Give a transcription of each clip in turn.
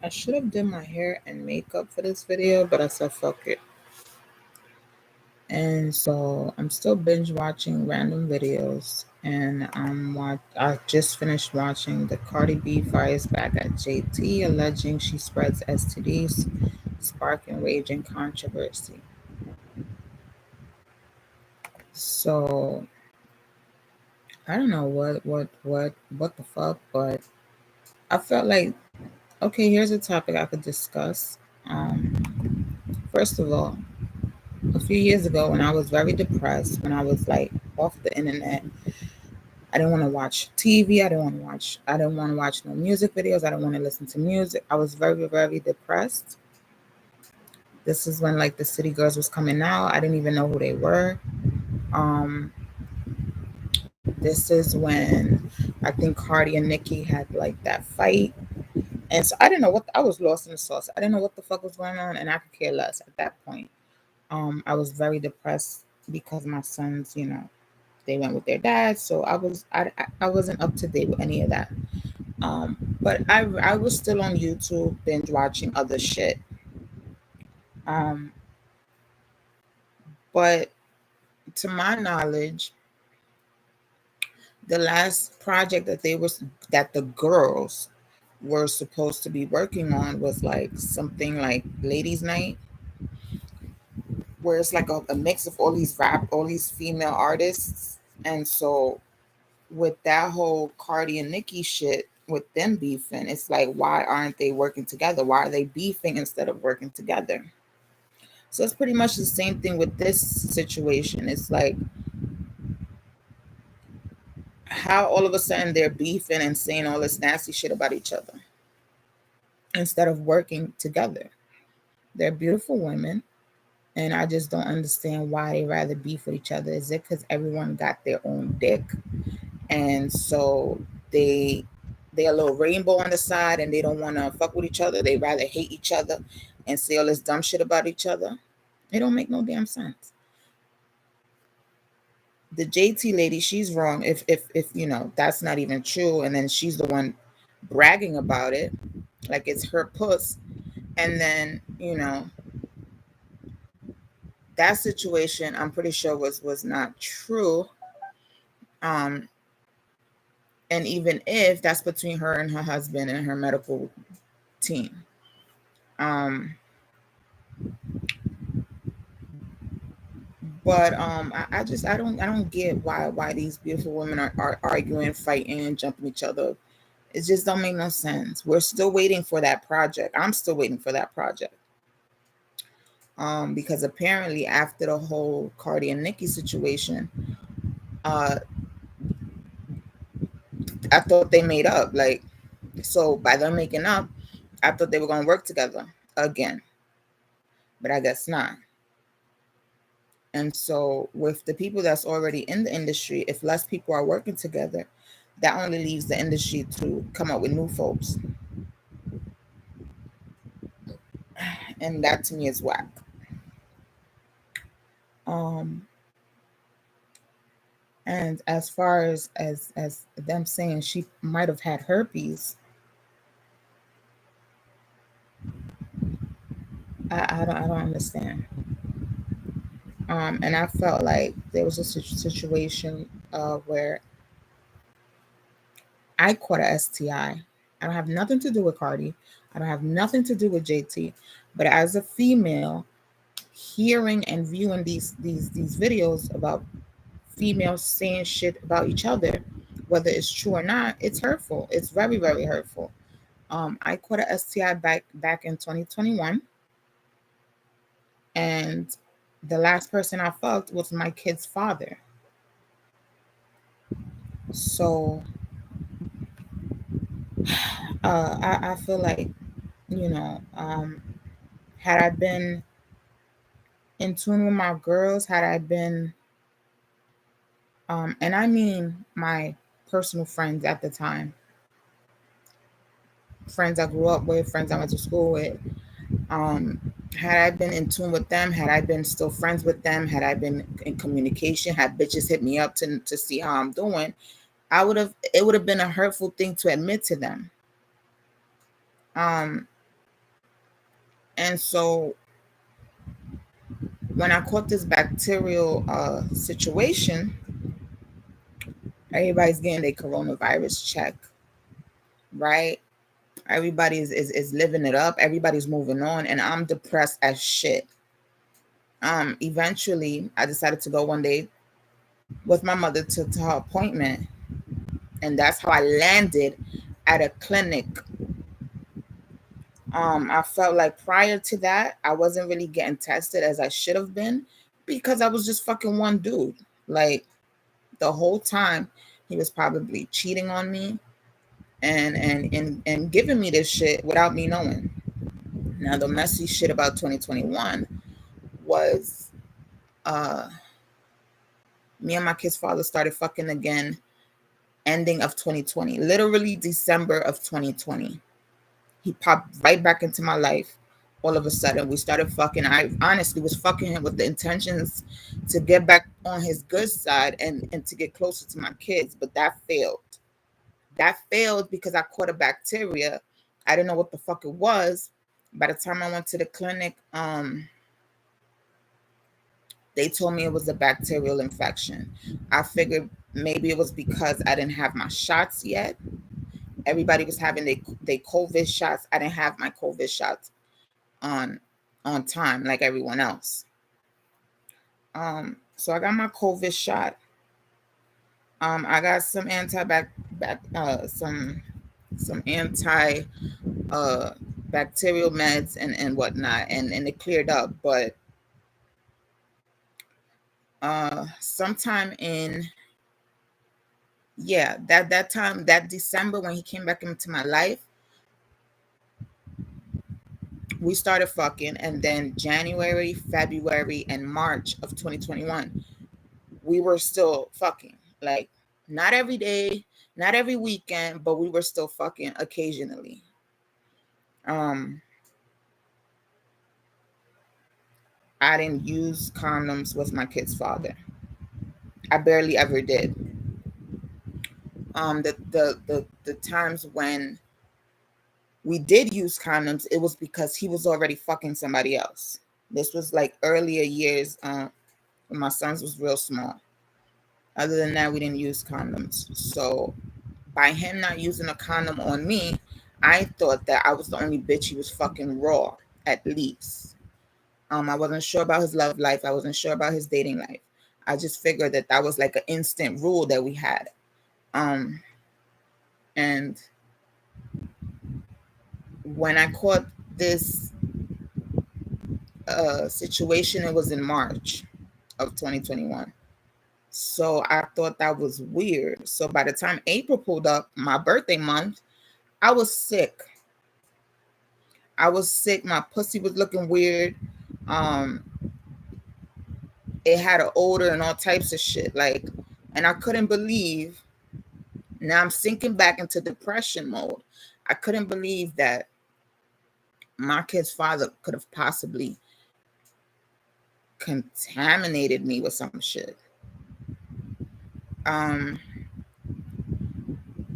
I should have done my hair and makeup for this video, but I said fuck it. And so I'm still binge watching random videos, and I just finished watching the Cardi B fires back at JT, alleging she spreads STDs, sparking raging controversy. So I don't know what the fuck, but I felt like, okay, here's a topic I could discuss. First of all, a few years ago when I was very depressed, when I was like off the internet, I didn't want to watch TV. I didn't want to watch no music videos. I didn't want to listen to music. I was very, very depressed. This is when like the City Girls was coming out. I didn't even know who they were. Um, this is when I think Cardi and Nicki had like that fight. And so I didn't know what I was lost in the sauce. I didn't know what the fuck was going on, and I could care less at that point. I was very depressed because my sons, they went with their dad, so I wasn't up to date with any of that. But I was still on YouTube binge watching other shit. Um, but to my knowledge, the last project that the girls were supposed to be working on was like something like Ladies Night, where it's like a mix of all these female artists. And so with that whole Cardi and Nicki shit, with them beefing, it's like, why aren't they working together? Why are they beefing instead of working together? So it's pretty much the same thing with this situation. It's like, how all of a sudden they're beefing and saying all this nasty shit about each other instead of working together. They're beautiful women, and I just don't understand why they rather beef with each other. Is it because everyone got their own dick, and so they're a little rainbow on the side, and they don't want to fuck with each other? They rather hate each other and say all this dumb shit about each other. It don't make no damn sense. The JT lady, she's wrong if that's not even true, and then she's the one bragging about it like it's her puss. And then that situation, I'm pretty sure was not true. um and even if that's between her and her husband and her medical team. um but I don't get why these beautiful women are arguing, fighting, and jumping each other. It just don't make no sense. We're still waiting for that project. I'm still waiting for that project. Because apparently after the whole Cardi and Nicki situation, uh, I thought they made up. Like, so by them making up, I thought they were going to work together again, but I guess not. And so with the people that's already in the industry, if less people are working together, that only leaves the industry to come up with new folks. And that to me is whack. Um, and as far as them saying she might have had herpes, I don't understand. And I felt like there was a situation where I caught a STI. I don't have nothing to do with Cardi. I don't have nothing to do with JT. But as a female, hearing and viewing these videos about females saying shit about each other, whether it's true or not, it's hurtful. It's very, very hurtful. I caught a STI back in 2021, and the last person I fucked was my kid's father. So I feel like, you know, um, had I been in tune with my girls, had I been, and I mean my personal friends at the time, friends I grew up with, friends I went to school with, had I been in tune with them, had I been still friends with them, had I been in communication, had bitches hit me up to see how I'm doing, it would have been a hurtful thing to admit to them. Um, And so when I caught this bacterial situation, everybody's getting their coronavirus check, right? Everybody is living it up. Everybody's moving on, and I'm depressed as shit. Eventually, I decided to go one day with my mother to her appointment, and that's how I landed at a clinic. I felt like prior to that, I wasn't really getting tested as I should have been because I was just fucking one dude. Like the whole time, he was probably cheating on me and giving me this shit without me knowing. Now the messy shit about 2021 was me and my kid's father started fucking again ending of 2020, literally December of 2020. He popped right back into my life. All of a sudden, we started fucking. I honestly was fucking him with the intentions to get back on his good side and to get closer to my kids, but that failed. That failed because I caught a bacteria. I didn't know what the fuck it was. By the time I went to the clinic, they told me it was a bacterial infection. I figured maybe it was because I didn't have my shots yet. Everybody was having their COVID shots. I didn't have my COVID shots on time like everyone else. So I got my COVID shot. I got some some anti bacterial meds and whatnot, and it cleared up. But sometime in that time, that December when he came back into my life, we started fucking, and then January, February, and March of 2021, we were still fucking. Like not every day, not every weekend, but we were still fucking occasionally. I didn't use condoms with my kid's father. I barely ever did. The times when we did use condoms, it was because he was already fucking somebody else. This was like earlier years when my sons was real small. Other than that, we didn't use condoms. So by him not using a condom on me, I thought that I was the only bitch he was fucking raw, at least. I wasn't sure about his love life. I wasn't sure about his dating life. I just figured that that was like an instant rule that we had. And when I caught this situation, it was in March of 2021. So I thought that was weird. So by the time April pulled up, my birthday month, I was sick. My pussy was looking weird. It had an odor and all types of shit. Like, and I couldn't believe. Now I'm sinking back into depression mode. I couldn't believe that my kid's father could have possibly contaminated me with some shit. And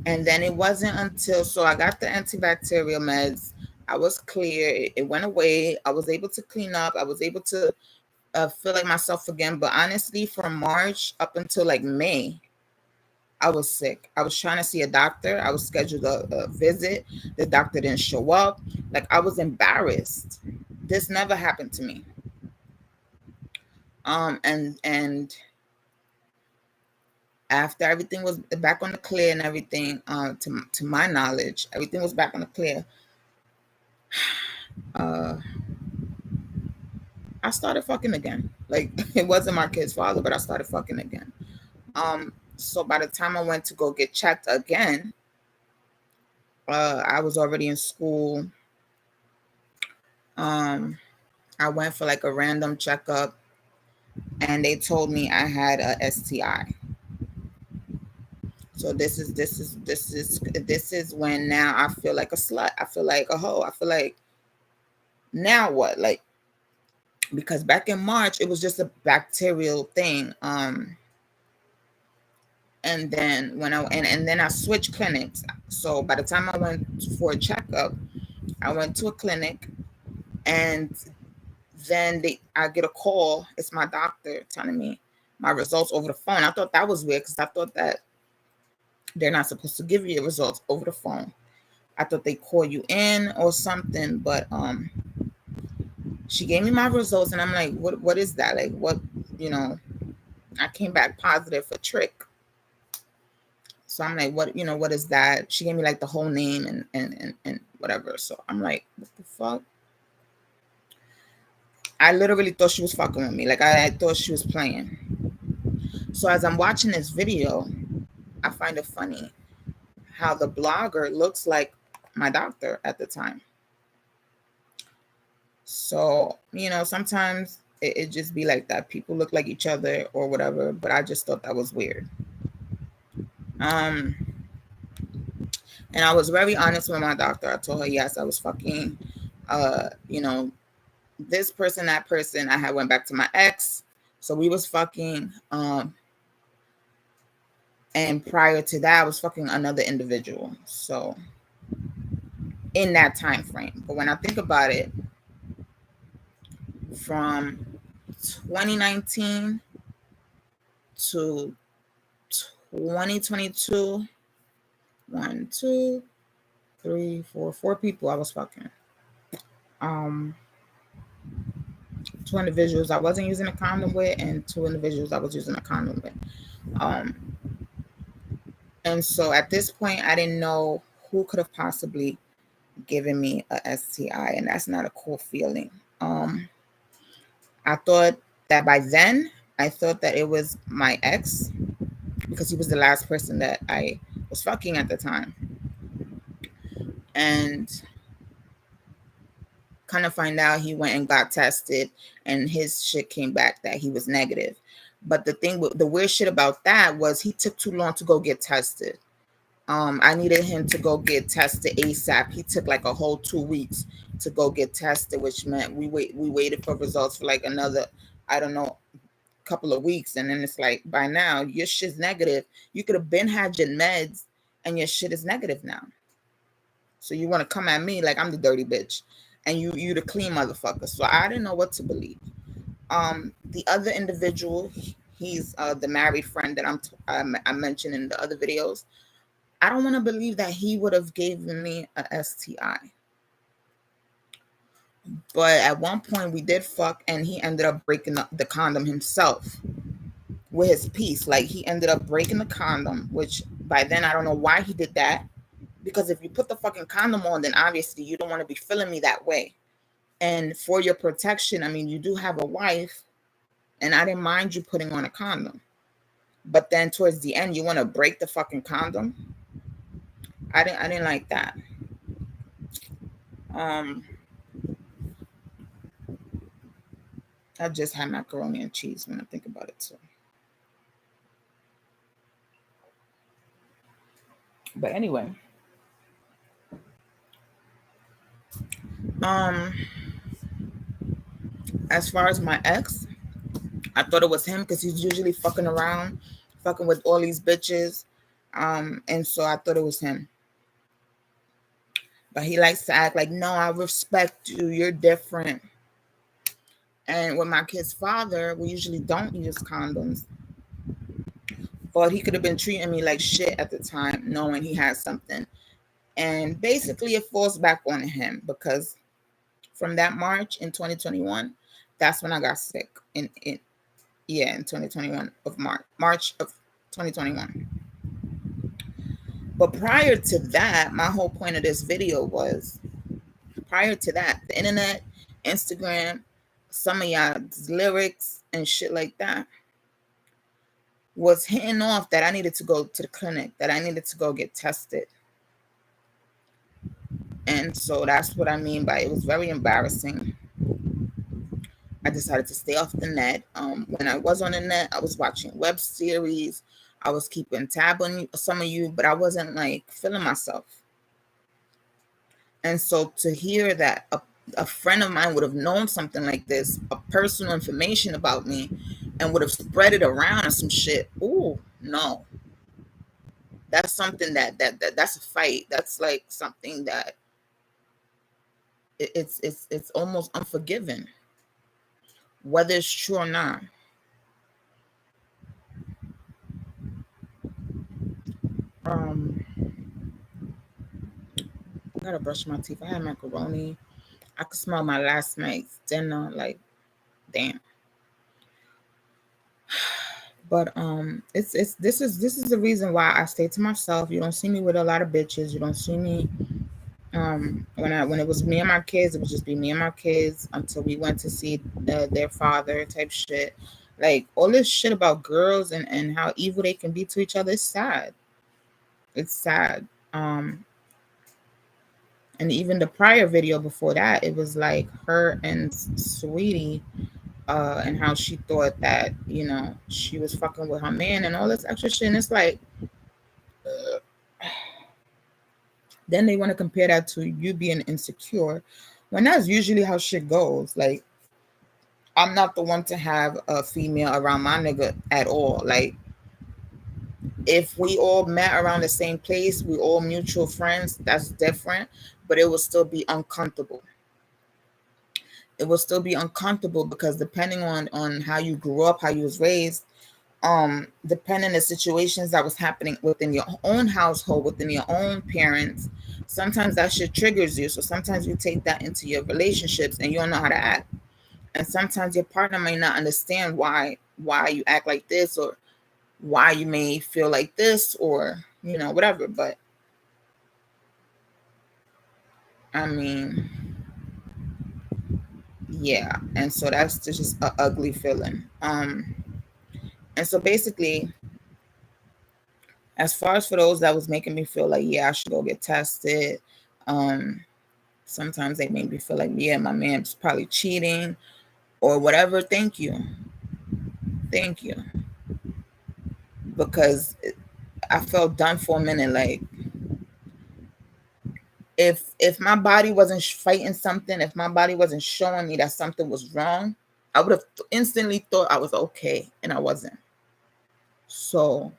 then it wasn't until, so I got the antibacterial meds. I was clear. It went away. I was able to clean up. I was able to feel like myself again. But honestly, from March up until like May, I was sick. I was trying to see a doctor. I was scheduled a visit. The doctor didn't show up. Like, I was embarrassed. This never happened to me. And after everything was back on the clear and everything, to my knowledge, everything was back on the clear. I started fucking again. Like, it wasn't my kid's father, but I started fucking again. So by the time I went to go get checked again, I was already in school. I went for like a random checkup, and they told me I had a STI. So this is when now I feel like a slut. I feel like a hoe. I feel like, now what? Like, because back in March it was just a bacterial thing. And then when and then I switched clinics. So by the time I went for a checkup, I went to a clinic. And then I get a call. It's my doctor telling me my results over the phone. I thought that was weird because I thought that they're not supposed to give you your results over the phone. I thought they call you in or something, but she gave me my results, and I'm like, what is that? Like, what, you know, I came back positive for trick. So I'm like, what is that? She gave me like the whole name and whatever. So I'm like, what the fuck? I literally thought she was fucking with me. Like I thought she was playing. So as I'm watching this video, I find it funny how the blogger looks like my doctor at the time. So, you know, sometimes it just be like that. People look like each other or whatever, but I just thought that was weird. And I was very honest with my doctor. I told her, yes, I was fucking, you know, this person, that person. I had went back to my ex. So we was fucking, and prior to that, I was fucking another individual. So in that time frame. But when I think about it, from 2019 to 2022, 1, 2, 3, 4, 4 people I was fucking. 2 individuals I wasn't using a condom with, and 2 individuals I was using a condom with. And so at this point, I didn't know who could have possibly given me a STI, and that's not a cool feeling. I thought that by then, I thought that it was my ex, because he was the last person that I was fucking at the time. And kind of find out he went and got tested, and his shit came back that he was negative. But the weird shit about that was he took too long to go get tested. I needed him to go get tested ASAP. He took like a whole 2 weeks to go get tested, which meant we waited for results for like another, I don't know, couple of weeks. And then it's like, by now your shit's negative. You could have been had your meds and your shit is negative now. So you want to come at me like I'm the dirty bitch and you the clean motherfucker. So I didn't know what to believe. The other individual, he's the married friend that I mentioned in the other videos. I don't want to believe that he would have given me a STI. But at one point we did fuck, and he ended up breaking the condom himself with his piece. Like, he ended up breaking the condom, which by then I don't know why he did that. Because if you put the fucking condom on, then obviously you don't want to be feeling me that way. And for your protection, I mean, you do have a wife, and I didn't mind you putting on a condom. But then towards the end, you want to break the fucking condom. I didn't like that. I just had macaroni and cheese when I think about it too. But anyway, as far as my ex, I thought it was him because he's usually fucking around, fucking with all these bitches. And so I thought it was him. But he likes to act like, no, I respect you. You're different. And with my kid's father, we usually don't use condoms. But he could have been treating me like shit at the time, knowing he had something. And basically it falls back on him, because from that March in 2021, that's when I got sick. In 2021 of March of 2021. But prior to that, my whole point of this video was, prior to that, the internet, Instagram, some of y'all's lyrics and shit like that was hitting off that I needed to go to the clinic, that I needed to go get tested. And so that's what I mean by it was very embarrassing. I decided to stay off the net. When I was on the net, I was watching web series. I was keeping tab on some of you, but I wasn't like feeling myself. And so to hear that a friend of mine would have known something like this, a personal information about me, and would have spread it around or some shit. Ooh, no. That's something that's a fight. That's like something that it's almost unforgiving, whether it's true or not. Um, I gotta brush my teeth. I had macaroni. I could smell my last night's dinner. Like, damn. But it's this is the reason why I stay to myself. You don't see me with a lot of bitches. You don't see me when it was me and my kids, it would just be me and my kids until we went to see their father type shit. Like all this shit about girls and how evil they can be to each other is sad. It's sad. And even the prior video before that, it was like her and Sweetie, and how she thought that, she was fucking with her man and all this extra shit. And it's like, then they want to compare that to you being insecure when that's usually how shit goes. Like, I'm not the one to have a female around my nigga at all. Like, if we all met around the same place, we all mutual friends, that's different, but it will still be uncomfortable. It will still be uncomfortable because depending on how you grew up, how you was raised, depending on the situations that was happening within your own household, within your own parents, sometimes that shit triggers you. So sometimes you take that into your relationships and you don't know how to act. And sometimes your partner may not understand why you act like this, or why you may feel like this, or whatever. But I mean, yeah. And so that's just an ugly feeling. And so basically, as far as for those that was making me feel like, yeah, I should go get tested, sometimes they make me feel like, yeah, my man's probably cheating or whatever. Thank you. Because I felt done for a minute. Like, if my body wasn't fighting something, if my body wasn't showing me that something was wrong, I would have instantly thought I was okay, and I wasn't. So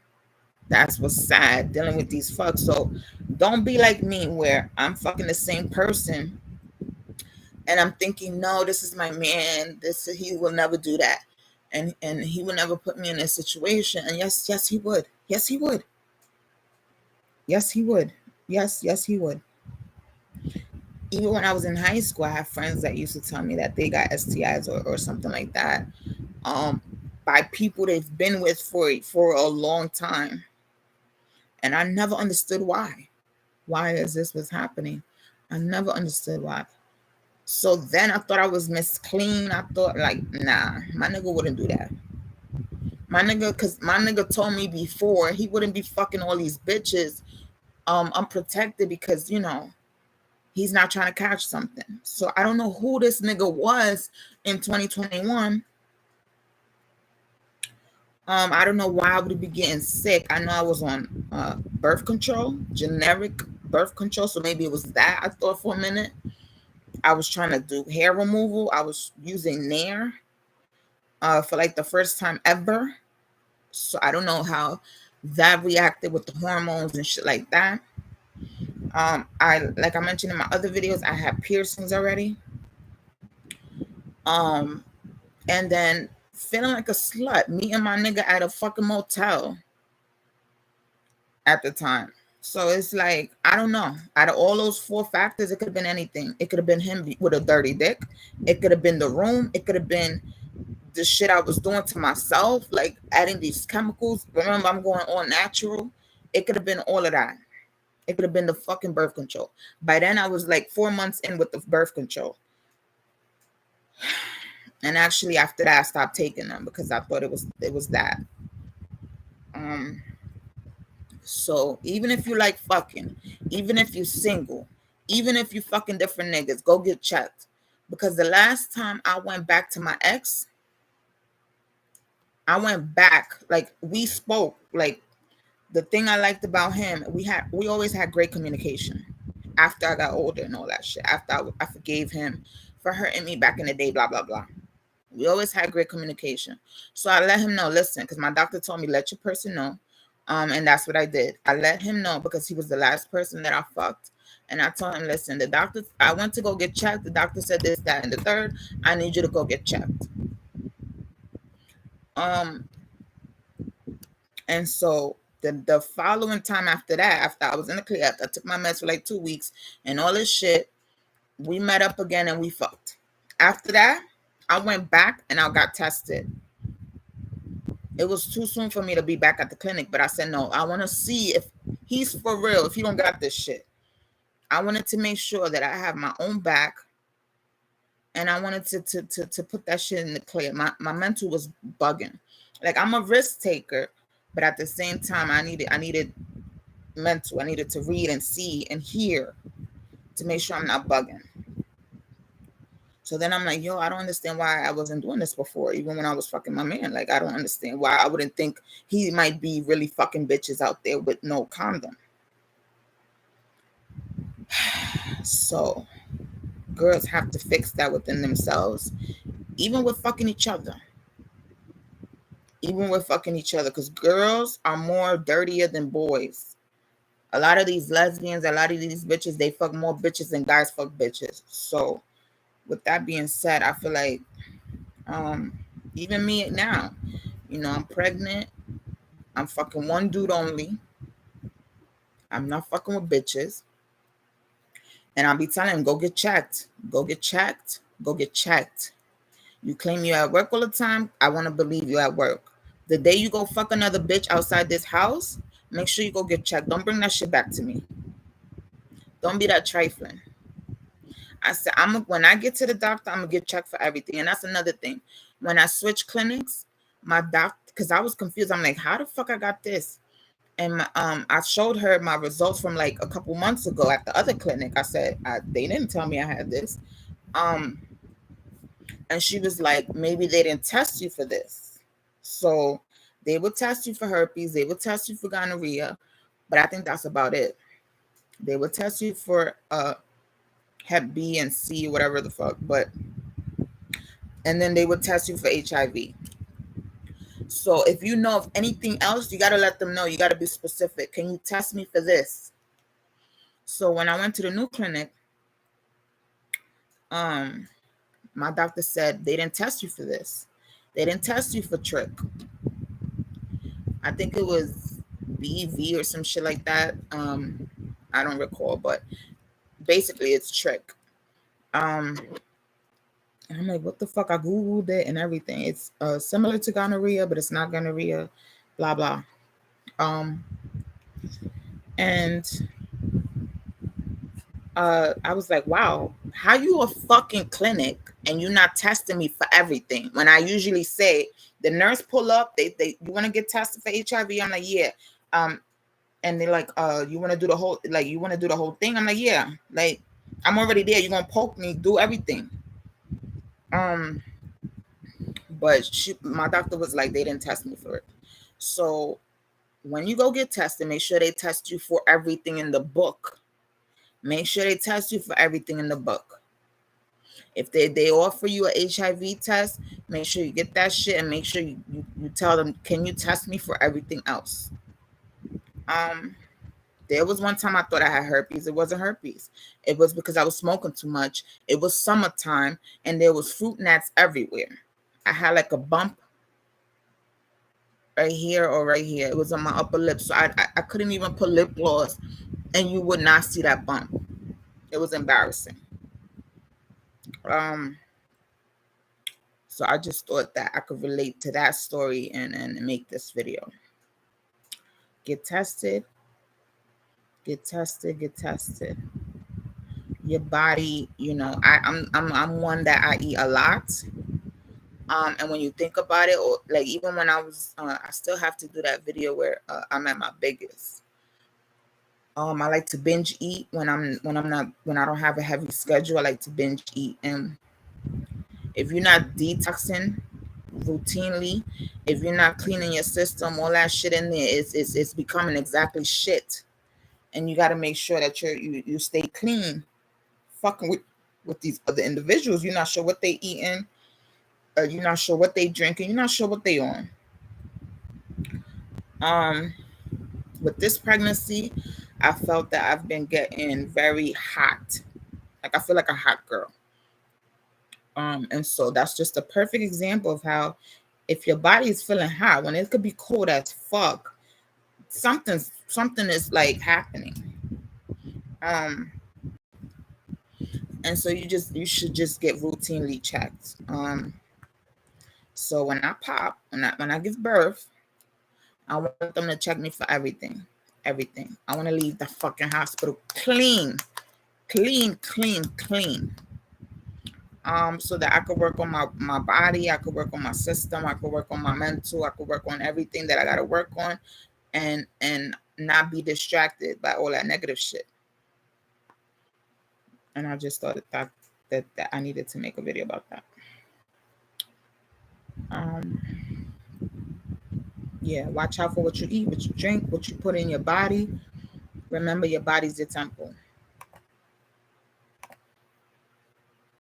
that's what's sad, dealing with these fucks. So don't be like me where I'm fucking the same person and I'm thinking, no, this is my man. He will never do that. And he will never put me in this situation. And yes, he would. Yes, he would. Yes, he would. Yes, he would. Even when I was in high school, I have friends that used to tell me that they got STIs or something like that, by people they've been with for a long time. And I never understood why. Why is this was happening? I never understood why. So then I thought I was Miss Clean. I thought, like, nah, my nigga wouldn't do that. Because my nigga told me before he wouldn't be fucking all these bitches unprotected because, he's not trying to catch something. So I don't know who this nigga was in 2021. I don't know why I would be getting sick. I know I was on birth control, generic birth control. So maybe it was that, I thought for a minute. I was trying to do hair removal. I was using Nair for like the first time ever. So I don't know how that reacted with the hormones and shit like that. Like I mentioned in my other videos, I had piercings already. And then feeling like a slut, meeting my nigga at a fucking motel at the time. So it's like, I don't know. Out of all those 4 factors, it could have been anything. It could have been him with a dirty dick. It could have been the room. It could have been the shit I was doing to myself, like adding these chemicals. Remember, I'm going all natural. It could have been all of that. It could have been the fucking birth control. By then, I was like 4 months in with the birth control. And actually, after that, I stopped taking them because I thought it was that. So even if you like fucking, even if you single, even if you fucking different niggas, go get checked. Because the last time I went back to my ex, I went back, like we spoke, like the thing I liked about him, we always had great communication after I got older and all that shit. After I forgave him for hurting me back in the day, blah, blah, blah. We always had great communication. So I let him know, listen, because my doctor told me, let your person know. And that's what I did. I let him know because he was the last person that I fucked. And I told him, listen, the doctor, I went to go get checked. The doctor said this, that, and the third. I need you to go get checked. And so the following time after that, after I was in the clinic, I took my meds for like 2 weeks and all this shit, we met up again and we fucked. After that, I went back and I got tested. It was too soon for me to be back at the clinic, but I said, no, I want to see if he's for real, if he don't got this shit. I wanted to make sure that I have my own back, and I wanted to put that shit in the clear. My mental was bugging. Like, I'm a risk taker, but at the same time, I needed mental. I needed to read and see and hear to make sure I'm not bugging. So then I'm like, yo, I don't understand why I wasn't doing this before, even when I was fucking my man. Like, I don't understand why I wouldn't think he might be really fucking bitches out there with no condom. So girls have to fix that within themselves, even with fucking each other. Even with fucking each other, because girls are more dirtier than boys. A lot of these lesbians, a lot of these bitches, they fuck more bitches than guys fuck bitches. So with that being said, I feel like even me now, you know, I'm pregnant. I'm fucking one dude only. I'm not fucking with bitches. And I'll be telling him, go get checked. Go get checked. Go get checked. You claim you're at work all the time. I want to believe you're at work. The day you go fuck another bitch outside this house, make sure you go get checked. Don't bring that shit back to me. Don't be that trifling. I said, when I get to the doctor, I'm going to get checked for everything. And that's another thing. When I switched clinics, my doctor, because I was confused. I'm like, how the fuck I got this? And I showed her my results from like a couple months ago at the other clinic. I said, they didn't tell me I had this. And she was like, maybe they didn't test you for this. So they would test you for herpes. They would test you for gonorrhea. But I think that's about it. They would test you for Hep B and C, whatever the fuck. And then they would test you for HIV. So if you know of anything else, you got to let them know. You got to be specific. Can you test me for this? So when I went to the new clinic, my doctor said they didn't test you for this. They didn't test you for trick. I think it was BV or some shit like that. I don't recall, but basically it's trick. And I'm like, what the fuck? I Googled it and everything. It's similar to gonorrhea, but it's not gonorrhea, blah, blah. And I was like, wow, how you a fucking clinic and you not testing me for everything? When I usually say, the nurse pull up, they you want to get tested for HIV? I'm like, yeah. And they're like, you want to do the whole, like, you want to do the whole thing? I'm like, yeah. Like, I'm already there. You're going to poke me, do everything. But my doctor was like, they didn't test me for it. So when you go get tested, make sure they test you for everything in the book. Make sure they test you for everything in the book. If they offer you a HIV test, make sure you get that shit and make sure you tell them, can you test me for everything else? There was one time I thought I had herpes. It wasn't herpes. It was because I was smoking too much. It was summertime and there was fruit gnats everywhere. I had like a bump right here or right here. It was on my upper lip. So I couldn't even put lip gloss and you would not see that bump. It was embarrassing. So I just thought that I could relate to that story and make this video. Get tested. Get tested. Get tested. Your body, you know, I'm one that I eat a lot. And when you think about it, or like even when I was, I still have to do that video where I'm at my biggest. I like to binge eat when I don't have a heavy schedule. I like to binge eat, and if you're not detoxing routinely, if you're not cleaning your system, all that shit in there it's becoming exactly shit. And you got to make sure that you stay clean. Fucking with these other individuals, you're not sure what they eating, you're not sure what they drinking, you're not sure what they on. With this pregnancy, I felt that I've been getting very hot. Like I feel like a hot girl. And so that's just a perfect example of how if your body is feeling hot when it could be cold as fuck, something is like happening. Um, and so you should just get routinely checked. So when I pop, when I give birth, I want them to check me for everything. Everything. I want to leave the fucking hospital clean. Clean, clean, clean. So that I could work on my body, I could work on my system, I could work on my mental, I could work on everything that I gotta work on and not be distracted by all that negative shit. And I just thought that I needed to make a video about that. Yeah, watch out for what you eat, what you drink, what you put in your body. Remember, your body's your temple.